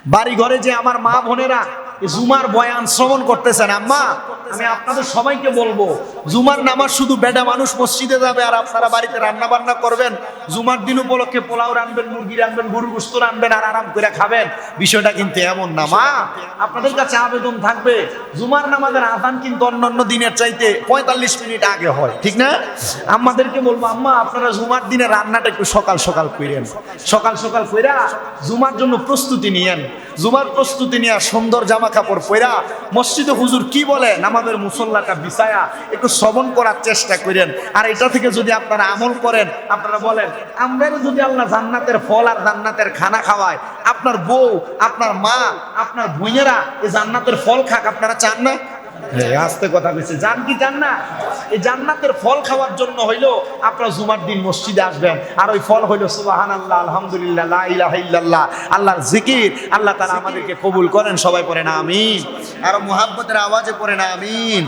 বাড়ি ঘরে যে আমার মা বোনেরা জুমার বয়ান শ্রবণ করতেছেন, আম্মা আমি আপনাদের সবাইকে বলবো, জুমার নামাজ শুধু বেডা মানুষ মসজিদে যাবে আর আপনারা বাড়িতে রান্না বান্না করবেন, জুমার দিন উপলক্ষে পোলাও রানবেন, মুরগি রানবেন, গরুর গোশত রানবেন আর আরাম করে খাবেন, বিষয়টা কিন্তু এমন না। মা, আপনাদের কাছে আবেদন থাকবে, জুমার নামাজের আযান কিন্তু অন্যান্য দিনের চাইতে 45 মিনিট আগে হয়, ঠিক না? আমাদেরকে বলবো, আম্মা আপনারা জুমার দিনে রান্নাটা একটু সকাল সকাল করেন, সকাল সকাল কইরা জুমার জন্য প্রস্তুতি নিয়েন, জুমার প্রস্তুতি নিয়ে সুন্দর জামা কাপড় পরা মসজিদে হুজুর কি বলে নামাজের মুসল্লাটা বিছায়া একটু শ্রবণ করার চেষ্টা করেন। আর এটা থেকে যদি আপনারা আমল করেন, আপনারা বলেন আমরা যদি আল্লাহ জান্নাতের ফল আর জান্নাতের খানা খাওয়ায়, আপনার বউ, আপনার মা, আপনার বোনেরা এই জান্নাতের ফল খাক, আপনারা চান না? আস্তে কথা বলছে, জান কি চান না? এই জান্নাতের ফল খাওয়ার জন্য হইলো আপনারা জুমার দিন মসজিদে আসবেন, আর ওই ফল হইলো সুবহানাল্লাহ, আলহামদুলিল্লাহ, লা ইলাহা ইল্লাল্লাহ, আল্লাহর জিকির। আল্লাহ তাআলা আমাদেরকে কবুল করেন, সবাই পড়েন আমিন, আর মুহাব্বতের আওয়াজে পড়েন আমিন।